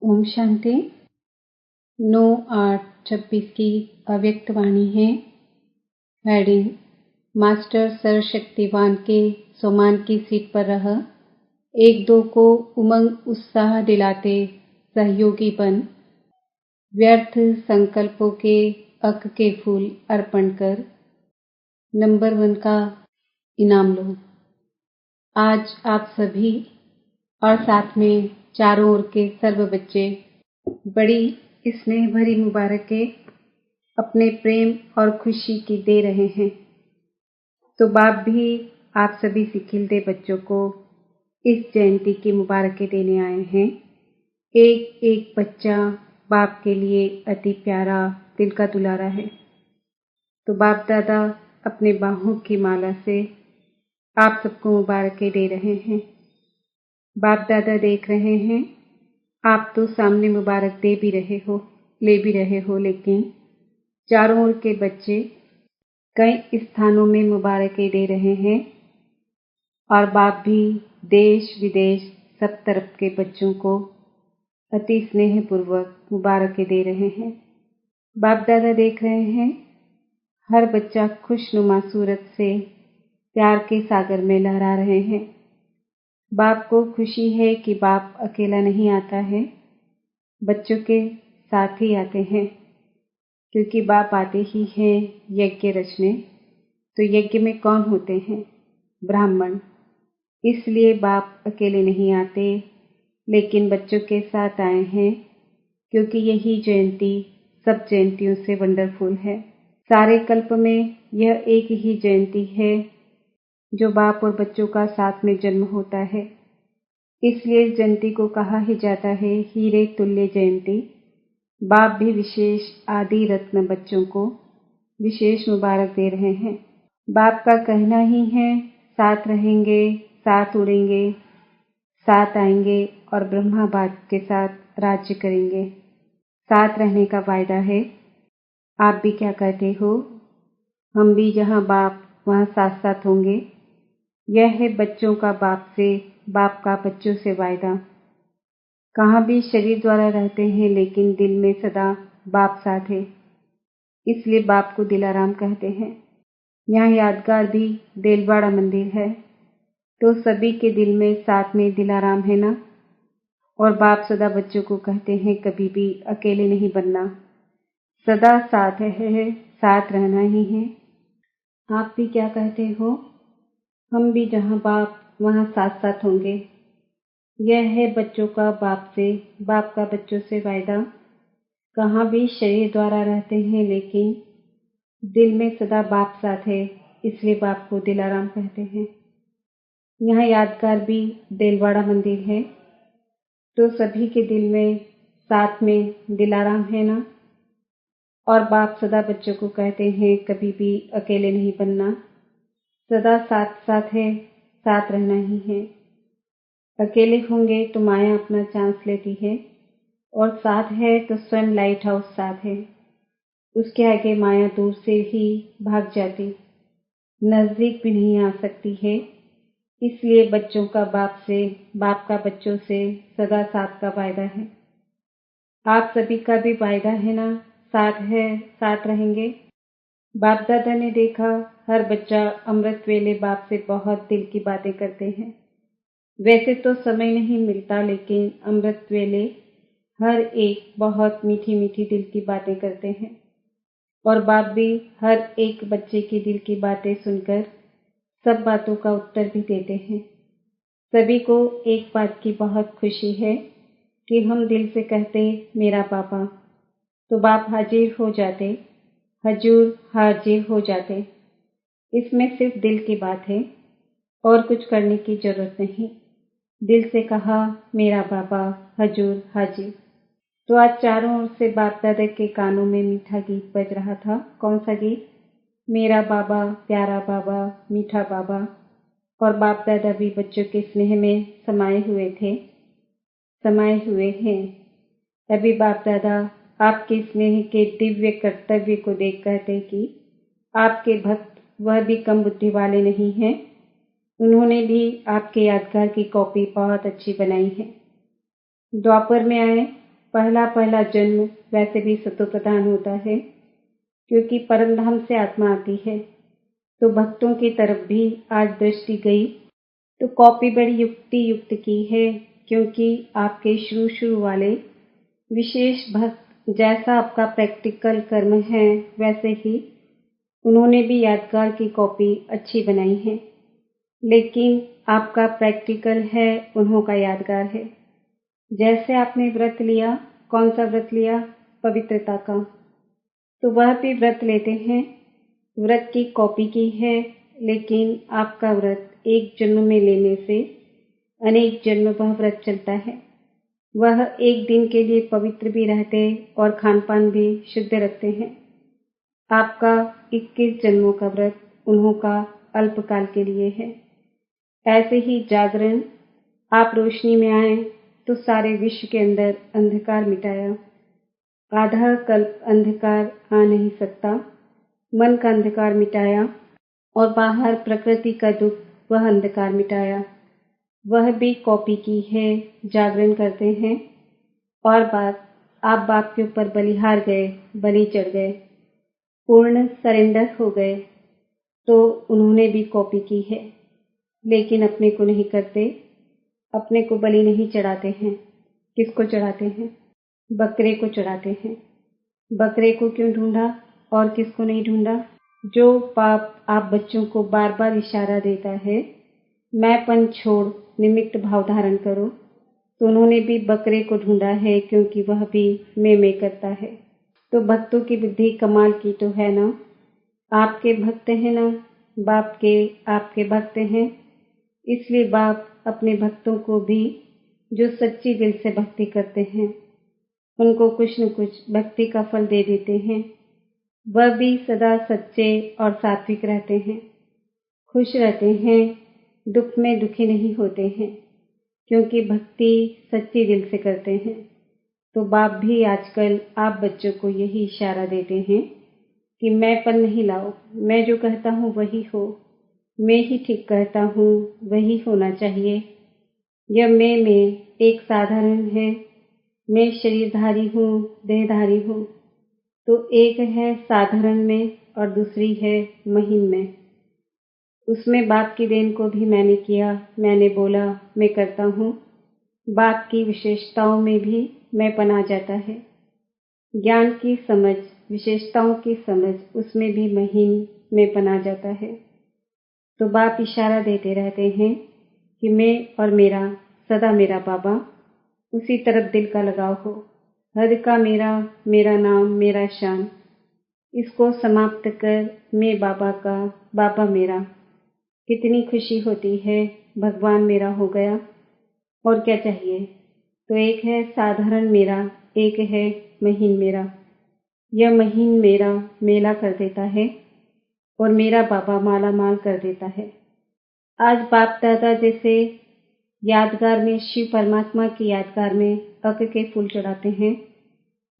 ओम शांति। 9/8/26 की अव्यक्त वाणी है। हेडिंग: मास्टर सर्वशक्तिवान के सोमान की सीट पर रह, एक दो को उमंग उत्साह दिलाते सहयोगी बन, व्यर्थ संकल्पों के अक के फूल अर्पण कर, नंबर 1 का इनाम लो। आज आप सभी और साथ में चारों ओर के सर्व बच्चे बड़ी स्नेह भरी मुबारकें अपने प्रेम और खुशी की दे रहे हैं। तो बाप भी आप सभी सिखिलते बच्चों को इस जयंती की मुबारकें देने आए हैं। एक एक बच्चा बाप के लिए अति प्यारा, दिल का दुलारा है। तो बाप दादा अपने बाहों की माला से आप सबको मुबारकें दे रहे हैं। बाप दादा देख रहे हैं, आप तो सामने मुबारक दे भी रहे हो, ले भी रहे हो, लेकिन चारों ओर के बच्चे कई स्थानों में मुबारकें दे रहे हैं और बाप भी देश विदेश सब तरफ के बच्चों को अति स्नेह पूर्वक मुबारकें दे रहे हैं। बाप दादा देख रहे हैं, हर बच्चा खुशनुमा सूरत से प्यार के सागर में लहरा रहे हैं। बाप को खुशी है कि बाप अकेला नहीं आता है, बच्चों के साथ ही आते हैं, क्योंकि बाप आते ही हैं यज्ञ रचने। तो यज्ञ में कौन होते हैं? ब्राह्मण। इसलिए बाप अकेले नहीं आते, लेकिन बच्चों के साथ आए हैं, क्योंकि यही जयंती सब जयंतियों से वंडरफुल है। सारे कल्प में यह एक ही जयंती है जो बाप और बच्चों का साथ में जन्म होता है। इसलिए इस जयंती को कहा ही जाता है हीरे तुल्य जयंती। बाप भी विशेष आदि रत्न बच्चों को विशेष मुबारक दे रहे हैं। बाप का कहना ही है, साथ रहेंगे, साथ उड़ेंगे, साथ आएंगे और ब्रह्मा बाप के साथ राज्य करेंगे। साथ रहने का वायदा है। आप भी क्या कहते हो? हम भी जहाँ बाप वहाँ साथ साथ होंगे। यह है बच्चों का बाप से, बाप का बच्चों से वायदा। कहाँ भी शरीर द्वारा रहते हैं, लेकिन दिल में सदा बाप साथ है। इसलिए बाप को दिलाराम कहते हैं। यहाँ यादगार भी देलवाड़ा मंदिर है, तो सभी के दिल में साथ में दिलाराम है ना। और बाप सदा बच्चों को कहते हैं, कभी भी अकेले नहीं बनना, सदा साथ है, साथ रहना ही है। आप भी क्या कहते हो? हम भी जहाँ बाप वहाँ साथ साथ होंगे। यह है बच्चों का बाप से, बाप का बच्चों से वायदा। कहाँ भी शरीर द्वारा रहते हैं, लेकिन दिल में सदा बाप साथ है, इसलिए बाप को दिलाराम कहते हैं। यहाँ यादगार भी देलवाड़ा मंदिर है, तो सभी के दिल में साथ में दिलाराम है ना। और बाप सदा बच्चों को कहते हैं, कभी भी अकेले नहीं बनना, सदा साथ साथ है, साथ रहना ही है। अकेले होंगे तो माया अपना चांस लेती है, और साथ है तो स्वयं लाइट हाउस साथ है। उसके आगे माया दूर से ही भाग जाती, नजदीक भी नहीं आ सकती है। इसलिए बच्चों का बाप से, बाप का बच्चों से सदा साथ का वायदा है। आप सभी का भी वायदा है ना, साथ है, साथ रहेंगे। बाप दादा ने देखा, हर बच्चा अमृत वेले बाप से बहुत दिल की बातें करते हैं। वैसे तो समय नहीं मिलता, लेकिन अमृत वेले हर एक बहुत मीठी मीठी दिल की बातें करते हैं। और बाप भी हर एक बच्चे की दिल की बातें सुनकर सब बातों का उत्तर भी देते हैं। सभी को एक बात की बहुत खुशी है कि हम दिल से कहते मेरा बाबा, तो बाप हाजिर हो जाते, हजूर हाजिर हो जाते। इसमें सिर्फ दिल की बात है और कुछ करने की जरूरत नहीं। दिल से कहा मेरा बाबा, हजूर हाजिर। तो आज चारों ओर से बाप दादा के कानों में मीठा गीत बज रहा था। कौन सा गीत? मेरा बाबा, प्यारा बाबा, मीठा बाबा। और बाप दादा भी बच्चों के स्नेह में समाये हुए थे, समाये हुए हैं। अभी बाप दादा आपके स्नेह के दिव्य कर्तव्य को देख कहते कि आपके भक्त वह भी कम बुद्धि वाले नहीं हैं। उन्होंने भी आपके यादगार की कॉपी बहुत अच्छी बनाई है। द्वापर में आए पहला पहला जन्म वैसे भी सत्व प्रधान होता है, क्योंकि परम धाम से आत्मा आती है। तो भक्तों की तरफ भी आज दृष्टि गई तो कॉपी बड़ी युक्ति युक्त की है, क्योंकि आपके शुरू वाले विशेष भक्त जैसा आपका प्रैक्टिकल कर्म है वैसे ही उन्होंने भी यादगार की कॉपी अच्छी बनाई है, लेकिन आपका प्रैक्टिकल है, उन्हों का यादगार है। जैसे आपने व्रत लिया, कौन सा व्रत लिया? पवित्रता का, तो वह भी व्रत लेते हैं, व्रत की कॉपी की है, लेकिन आपका व्रत एक जन्म में लेने से अनेक जन्म वह व्रत चलता है। वह एक दिन के लिए पवित्र भी रहते और खान पान भी शुद्ध रखते हैं। आपका 21 जन्मों का व्रत उन्हों का अल्पकाल के लिए है। ऐसे ही जागरण, आप रोशनी में आए तो सारे विश्व के अंदर अंधकार मिटाया। आधा कल्प अंधकार आ नहीं सकता, मन का अंधकार मिटाया और बाहर प्रकृति का दुख वह अंधकार मिटाया। वह भी कॉपी की है, जागरण करते हैं। और बात, आप बाप के ऊपर बलिहार गए, बलि चढ़ गए, पूर्ण सरेंडर हो गए, तो उन्होंने भी कॉपी की है, लेकिन अपने को नहीं करते, अपने को बलि नहीं चढ़ाते हैं। किसको चढ़ाते हैं? बकरे को चढ़ाते हैं। बकरे को क्यों ढूंढा और किसको नहीं ढूंढा? जो पाप आप बच्चों को बार बार इशारा देता है, मैंपन छोड़ निमित्त भाव धारण करो, तो उन्होंने भी बकरे को ढूंढा है, क्योंकि वह भी मैं करता है। तो भक्तों की बुद्धि कमाल की तो है ना। आपके भक्त हैं ना, बाप के आपके भक्त हैं, इसलिए बाप अपने भक्तों को भी जो सच्ची दिल से भक्ति करते हैं उनको कुछ न कुछ भक्ति का फल दे देते हैं। वह भी सदा सच्चे और सात्विक रहते हैं, खुश रहते हैं, दुख में दुखी नहीं होते हैं, क्योंकि भक्ति सच्ची दिल से करते हैं। तो बाप भी आजकल आप बच्चों को यही इशारा देते हैं कि मैंपन नहीं लाओ, मैं जो कहता हूँ वही हो, मैं ही ठीक कहता हूँ, वही होना चाहिए। यह मैं एक साधारण है, मैं शरीरधारी हूँ, देहधारी हूँ, तो एक है साधारण में और दूसरी है महिम में। उसमें बाप की देन को भी मैंने किया, मैंने बोला, मैं करता हूँ। बाप की विशेषताओं में भी मैंपन आ जाता है। ज्ञान की समझ, विशेषताओं की समझ, उसमें भी महिम मैंपन आ जाता है। तो बाप इशारा देते रहते हैं कि मैं और मेरा, सदा मेरा बाबा, उसी तरफ दिल का लगाव हो। हद का मेरा, मेरा नाम, मेरा शान, इसको समाप्त कर मैं बाबा का, बाबा मेरा। कितनी खुशी होती है, भगवान मेरा हो गया, और क्या चाहिए। तो एक है साधारण मेरा, एक है महीन मेरा। यह महीन मेरा मेला कर देता है और मेरा बाबा माला माल कर देता है। आज बाप दादा जैसे यादगार में, शिव परमात्मा की यादगार में अक के फूल चढ़ाते हैं,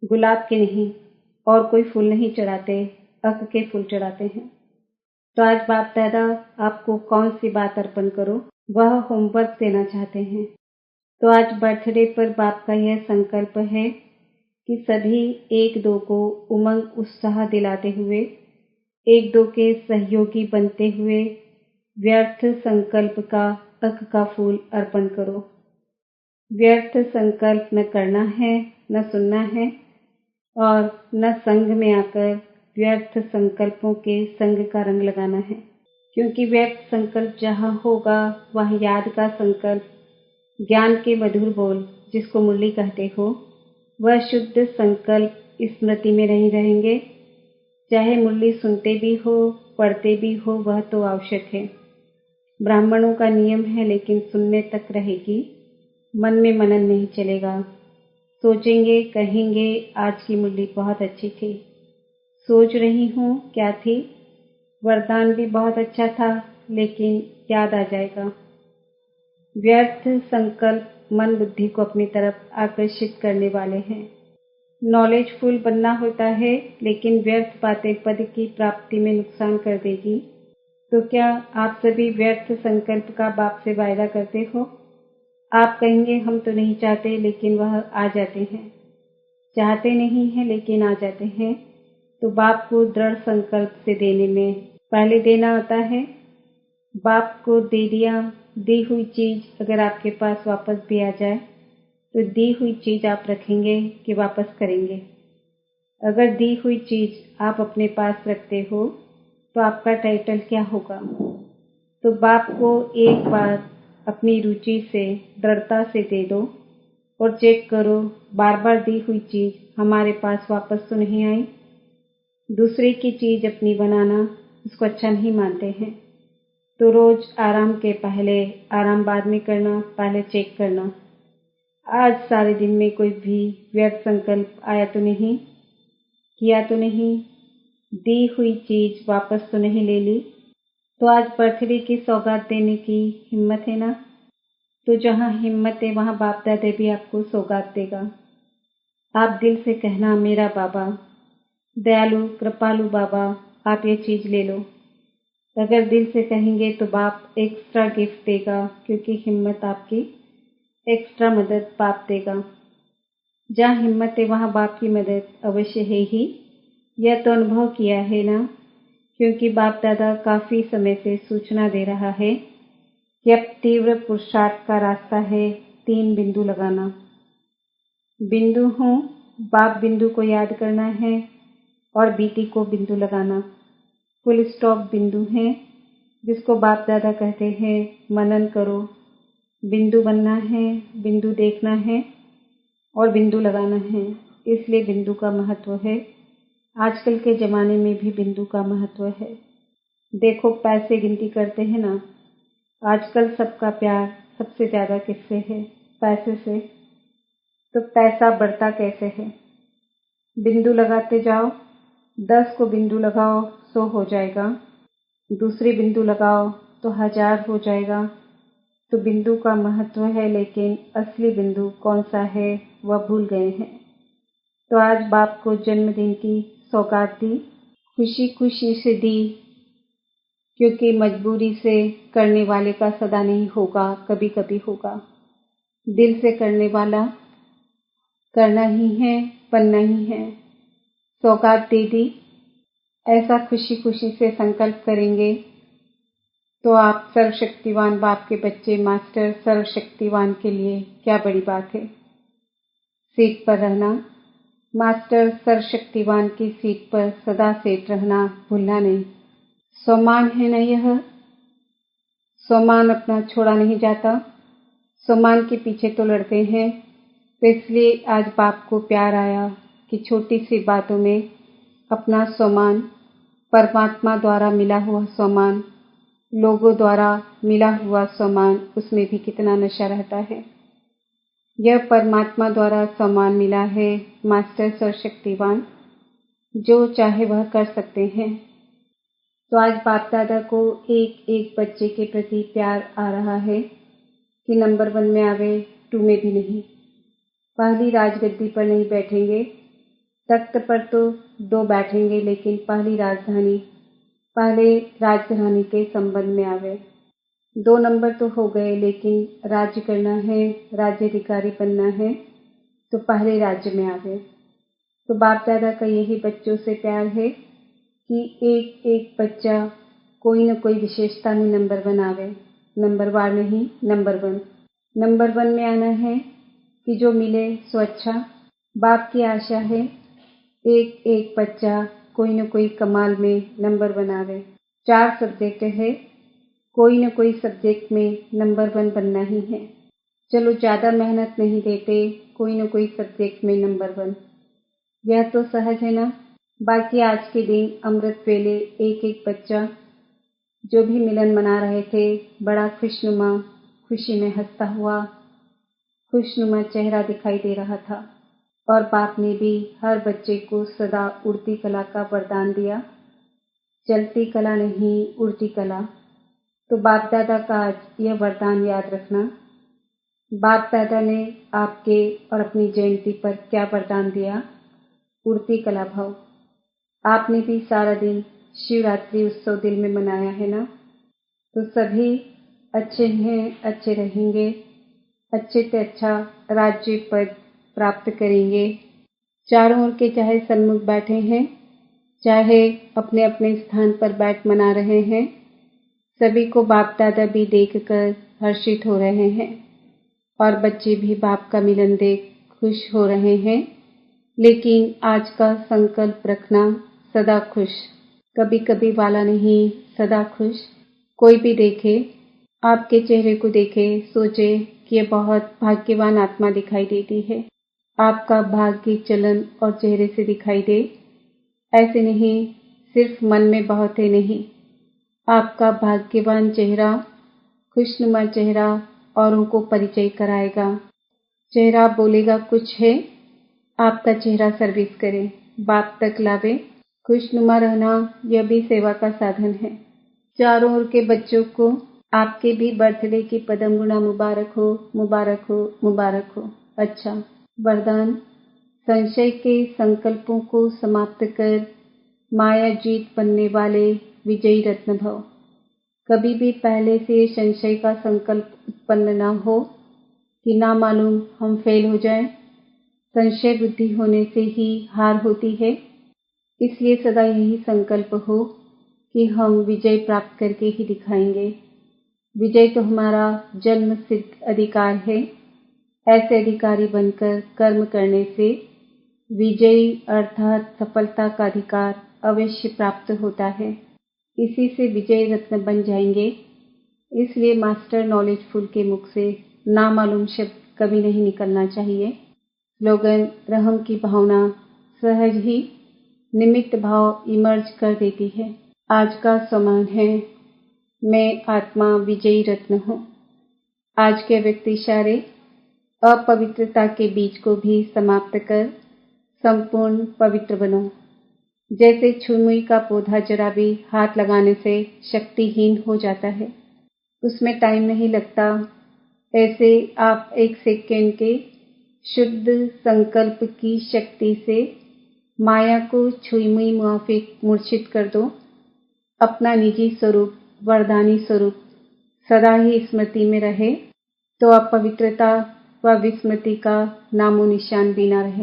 गुलाब के नहीं, और कोई फूल नहीं चढ़ाते, अक के फूल चढ़ाते हैं। तो आज बाप दादा आपको कौन सी बात अर्पण करो, वह होमवर्क देना चाहते हैं। तो आज बर्थडे पर बाप का यह संकल्प है कि सभी एक दो को उमंग उत्साह दिलाते हुए, एक दो के सहयोगी बनते हुए व्यर्थ संकल्प का अक का फूल अर्पण करो। व्यर्थ संकल्प न करना है, न सुनना है, और न संग में आकर व्यर्थ संकल्पों के संग का रंग लगाना है, क्योंकि व्यर्थ संकल्प जहाँ होगा वहाँ याद का संकल्प, ज्ञान के मधुर बोल जिसको मुरली कहते हो, वह शुद्ध संकल्प स्मृति में नहीं रहेंगे। चाहे मुरली सुनते भी हो, पढ़ते भी हो, वह तो आवश्यक है, ब्राह्मणों का नियम है, लेकिन सुनने तक रहेगी, मन में मनन नहीं चलेगा। सोचेंगे, कहेंगे आज की मुरली बहुत अच्छी थी, सोच रही हूँ क्या थी, वरदान भी बहुत अच्छा था, लेकिन याद आ जाएगा। व्यर्थ संकल्प मन बुद्धि को अपनी तरफ आकर्षित करने वाले हैं। नॉलेजफुल बनना होता है, लेकिन व्यर्थ बातें पद की प्राप्ति में नुकसान कर देगी। तो क्या आप सभी व्यर्थ संकल्प का बाप से वायदा करते हो? आप कहेंगे हम तो नहीं चाहते, लेकिन वह आ जाते हैं। चाहते नहीं हैं लेकिन आ जाते हैं, तो बाप को दृढ़ संकल्प से देने में पहले देना आता है। बाप को दे दिया, दी हुई चीज अगर आपके पास वापस भी आ जाए तो दी हुई चीज आप रखेंगे कि वापस करेंगे। अगर दी हुई चीज आप अपने पास रखते हो तो आपका टाइटल क्या होगा। तो बाप को एक बार अपनी रुचि से दृढ़ता से दे दो और चेक करो बार बार दी हुई चीज हमारे पास वापस तो नहीं आई। दूसरे की चीज अपनी बनाना उसको अच्छा नहीं मानते हैं, तो रोज आराम के पहले आराम बाद में करना, पहले चेक करना आज सारे दिन में कोई भी व्यर्थ संकल्प आया तो नहीं, किया तो नहीं, दी हुई चीज वापस तो नहीं ले ली। तो आज बर्थडे की सौगात देने की हिम्मत है ना। तो जहाँ हिम्मत है वहाँ बाप दादा भी आपको सौगात देगा। आप दिल से कहना, मेरा बाबा दयालु कृपालु बाबा, आप ये चीज ले लो। अगर दिल से कहेंगे तो बाप एक्स्ट्रा गिफ्ट देगा, क्योंकि हिम्मत आपकी एक्स्ट्रा मदद बाप देगा। जहाँ हिम्मत है वहाँ बाप की मदद अवश्य है ही। यह तो अनुभव किया है ना, क्योंकि बाप दादा काफी समय से सूचना दे रहा है कि अब तीव्र पुरुषार्थ का रास्ता है 3 बिंदु लगाना। बिंदु हूँ, बाप बिंदु को याद करना है और बीती को बिंदु लगाना। फुल स्टॉप बिंदु है जिसको बाप दादा कहते हैं मनन करो। बिंदु बनना है, बिंदु देखना है और बिंदु लगाना है, इसलिए बिंदु का महत्व है। आजकल के जमाने में भी बिंदु का महत्व है। देखो पैसे गिनती करते हैं ना, आजकल सबका प्यार सबसे ज्यादा किससे है? पैसे से। तो पैसा बढ़ता कैसे है? बिंदु लगाते जाओ, 10 को बिंदु लगाओ 100 हो जाएगा, दूसरी बिंदु लगाओ तो 1000 हो जाएगा। तो बिंदु का महत्व है, लेकिन असली बिंदु कौन सा है वह भूल गए हैं। तो आज बाप को जन्मदिन की सौगात दी, खुशी खुशी से दी, क्योंकि मजबूरी से करने वाले का सदा नहीं होगा, कभी कभी होगा। दिल से करने वाला करना ही है, बनना ही है। सौगात दे दी, ऐसा खुशी खुशी से संकल्प करेंगे तो आप सर्वशक्तिवान बाप के बच्चे मास्टर सर्वशक्तिवान के लिए क्या बड़ी बात है। सीट पर रहना, मास्टर सर्वशक्तिवान की सीट पर सदा सेट रहना भूलना नहीं। सम्मान है ना यह, सम्मान अपना छोड़ा नहीं जाता। सम्मान के पीछे तो लड़ते हैं। तो इसलिए आज बाप को प्यार आया कि छोटी सी बातों में अपना सम्मान, परमात्मा द्वारा मिला हुआ सम्मान, लोगों द्वारा मिला हुआ सम्मान, उसमें भी कितना नशा रहता है। यह परमात्मा द्वारा सम्मान मिला है, मास्टर सर्वशक्तिवान जो चाहे वह कर सकते हैं। तो आज बाप दादा को एक एक बच्चे के प्रति प्यार आ रहा है कि नंबर 1 में आवे, 2 में भी नहीं। पहली राजगद्दी पर नहीं बैठेंगे, तख्त पर तो 2 बैठेंगे, लेकिन पहले राजधानी के संबंध में आवे। 2 नंबर तो हो गए, लेकिन राज्य करना है, राज्याधिकारी बनना है, तो पहले राज्य में आवे। तो बाप दादा का यही बच्चों से प्यार है कि एक एक बच्चा कोई न कोई विशेषता में नंबर 1 आवे। नंबरवार नहीं, नंबर 1। नंबर 1 में आना है कि जो मिले सो अच्छा। बाप की आशा है एक एक बच्चा कोई न कोई कमाल में नंबर 1 आवे। 4 सब्जेक्ट है, कोई न कोई सब्जेक्ट में नंबर 1 बनना ही है। चलो ज्यादा मेहनत नहीं देते, कोई न कोई सब्जेक्ट में नंबर 1, यह तो सहज है ना। बाकी आज के दिन अमृत वेले एक एक बच्चा जो भी मिलन मना रहे थे, बड़ा खुशनुमा, खुशी में हंसता हुआ खुशनुमा चेहरा दिखाई दे रहा था। और बाप ने भी हर बच्चे को सदा उड़ती कला का वरदान दिया, चलती कला नहीं उड़ती कला। तो बाप दादा का आज यह वरदान याद रखना। बाप दादा ने आपके और अपनी जयंती पर क्या वरदान दिया? उड़ती कला भाव। आपने भी सारा दिन शिवरात्रि उत्सव दिल में मनाया है ना। तो सभी अच्छे हैं, अच्छे रहेंगे, अच्छे से अच्छा राज्य पद प्राप्त करेंगे। चारों ओर के चाहे सन्मुख बैठे हैं, चाहे अपने अपने स्थान पर बैठ मना रहे हैं, सभी को बाप दादा भी देखकर हर्षित हो रहे हैं और बच्चे भी बाप का मिलन देख खुश हो रहे हैं। लेकिन आज का संकल्प रखना सदा खुश, कभी कभी वाला नहीं, सदा खुश। कोई भी देखे, आपके चेहरे को देखे, सोचे कि ये बहुत भाग्यवान आत्मा दिखाई देती है। आपका भाग्य चलन और चेहरे से दिखाई दे, ऐसे नहीं सिर्फ मन में बहुत है, नहीं, आपका भाग्यवान चेहरा, खुशनुमा चेहरा औरों को परिचय कराएगा। चेहरा बोलेगा कुछ है, आपका चेहरा सर्विस करे, बाप तक लावे। खुशनुमा रहना यह भी सेवा का साधन है। चारों ओर के बच्चों को आपके भी बर्थडे की पदम गुणा मुबारक हो, मुबारक हो, मुबारक हो। अच्छा, वरदान, संशय के संकल्पों को समाप्त कर माया जीत बनने वाले विजयी रत्न भव। कभी भी पहले से संशय का संकल्प उत्पन्न न हो कि ना मालूम हम फेल हो जाएं। संशय बुद्धि होने से ही हार होती है, इसलिए सदा यही संकल्प हो कि हम विजय प्राप्त करके ही दिखाएंगे। विजय तो हमारा जन्म सिद्ध अधिकार है। ऐसे अधिकारी बनकर कर्म करने से विजयी अर्थात सफलता का अधिकार अवश्य प्राप्त होता है। इसी से विजय रत्न बन जाएंगे। इसलिए मास्टर नॉलेजफुल के मुख से नामालूम शब्द कभी नहीं निकलना चाहिए। स्लोगन, रहम की भावना सहज ही निमित्त भाव इमर्ज कर देती है। आज का समान है, मैं आत्मा विजयी रत्न हूँ। आज के व्यक्त इशारे, अपवित्रता के बीज को भी समाप्त कर संपूर्ण पवित्र बनो। जैसे छुई का पौधा जरा भी हाथ लगाने से शक्तिहीन हो जाता है, उसमें टाइम नहीं लगता, ऐसे आप 1 सेकेंड के शुद्ध संकल्प की शक्ति से माया को छुई मुआफिक मूर्छित कर दो। अपना निजी स्वरूप, वरदानी स्वरूप सदा ही स्मृति में रहे तो अपवित्रता व विस्मृति का नामो निशान भी न रहे।